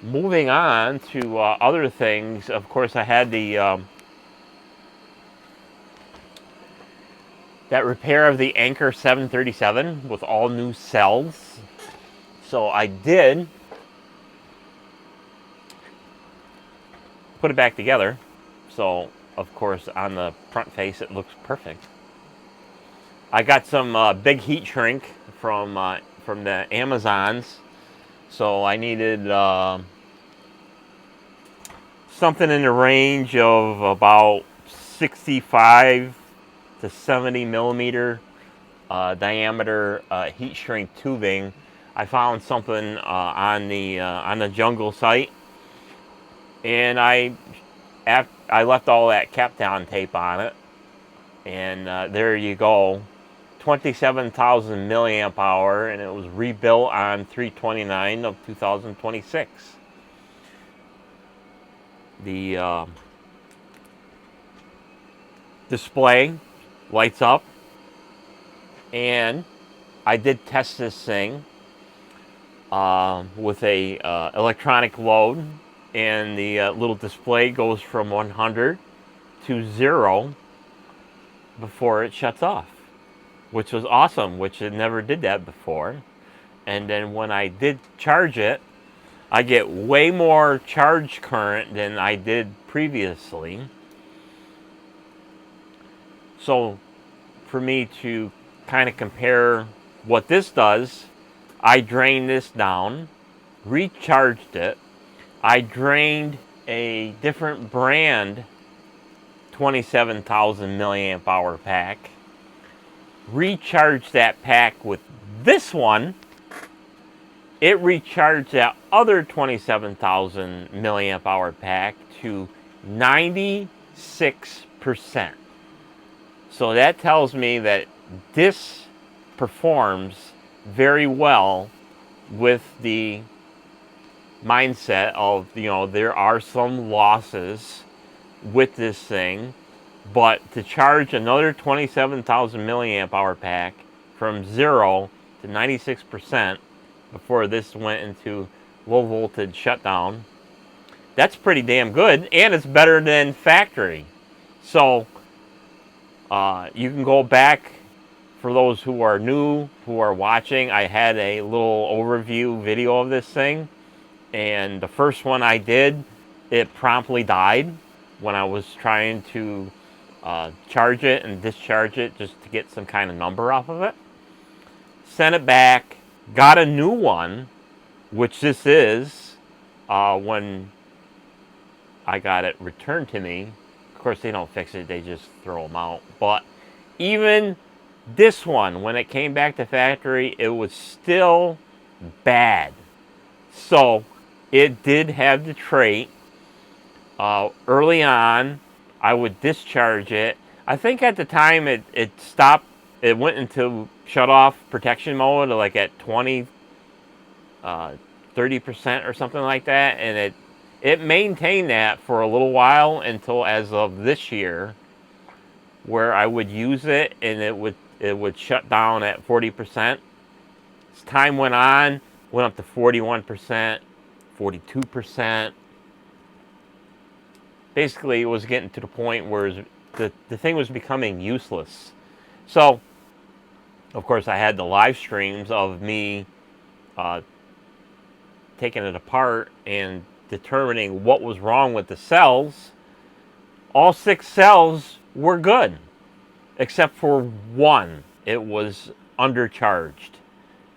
moving on to other things, of course, I had the that repair of the Anker 737 with all new cells. So I did put it back together. So, of course, on the front face, it looks perfect. I got some big heat shrink from the Amazons. So I needed something in the range of about 65 to 70 millimeter diameter heat shrink tubing. I found something on the Jungle site, and I left all that cap down tape on it, and there you go, 27,000 milliamp hour, and it was rebuilt on 3/29 of 2026. The display lights up, and I did test this thing with a electronic load, and the little display goes from 100 to 0 before it shuts off, which was awesome, which it never did that before. And then when I did charge it, I get way more charge current than I did previously. So for me to kind of compare what this does, I drained this down, recharged it. I drained a different brand 27,000 milliamp hour pack, recharged that pack with this one. It recharged that other 27,000 milliamp hour pack to 96%. So that tells me that this performs very well with the mindset of, there are some losses with this thing, but to charge another 27,000 milliamp hour pack from 0 to 96% before this went into low voltage shutdown, that's pretty damn good, and it's better than factory. So you can go back, for those who are new, who are watching. I had a little overview video of this thing, and the first one I did, it promptly died when I was trying to charge it and discharge it just to get some kind of number off of it. Sent it back, got a new one, which this is, when I got it returned to me. Of course, they don't fix it, they just throw them out. But even this one, when it came back to factory, it was still bad. So it did have the trait. Early on, I would discharge it. I think at the time it stopped. It went into shut off protection mode, like at 20, 30% or something like that, and it maintained that for a little while until as of this year, where I would use it and it would shut down at 40%. As time went on, went up to 41%, 42%. Basically, it was getting to the point where the thing was becoming useless. So, of course, I had the live streams of me taking it apart and determining what was wrong with the cells. All 6 cells were good, except for one. It was undercharged,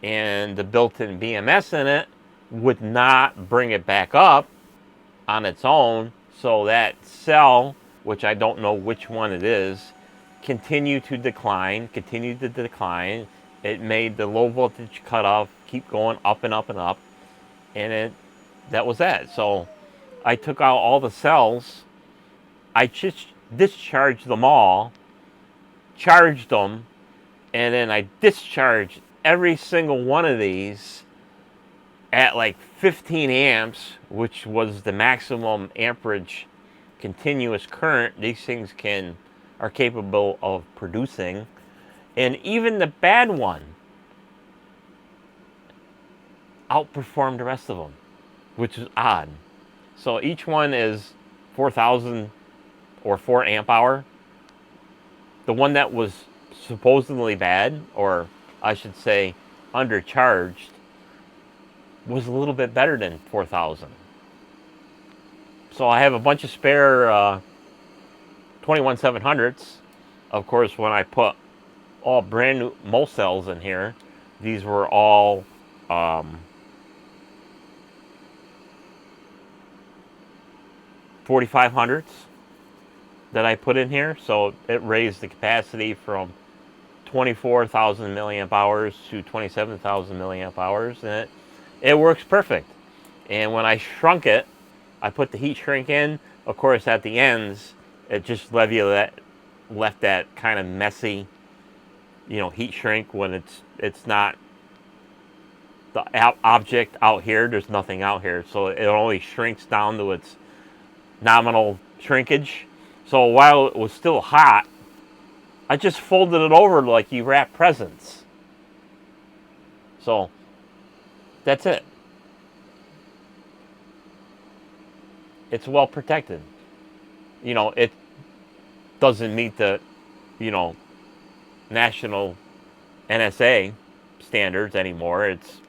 and the built-in BMS in it would not bring it back up on its own. So that cell, which I don't know which one it is, continued to decline. It made the low voltage cutoff keep going up and up and up, and that was that. So I took out all the cells. I just discharged them all, charged them, and then I discharged every single one of these at like 15 amps, which was the maximum amperage continuous current these things are capable of producing. And even the bad one outperformed the rest of them. which is odd. So each one is 4,000 or 4 amp hour. The one that was supposedly bad, or I should say undercharged, was a little bit better than 4,000. So I have a bunch of spare 21700s. Of course, when I put all brand new mole cells in here, these were all 4500s that I put in here. So it raised the capacity from 24,000 milliamp hours to 27,000 milliamp hours, and it works perfect. And when I shrunk it, I put the heat shrink in. Of course, at the ends, it just left that kind of messy, heat shrink when it's not the object out here. There's nothing out here, so it only shrinks down to its nominal shrinkage. So while it was still hot, I just folded it over like you wrap presents. So that's it. It's well protected. It doesn't meet the, national NSA standards anymore. It's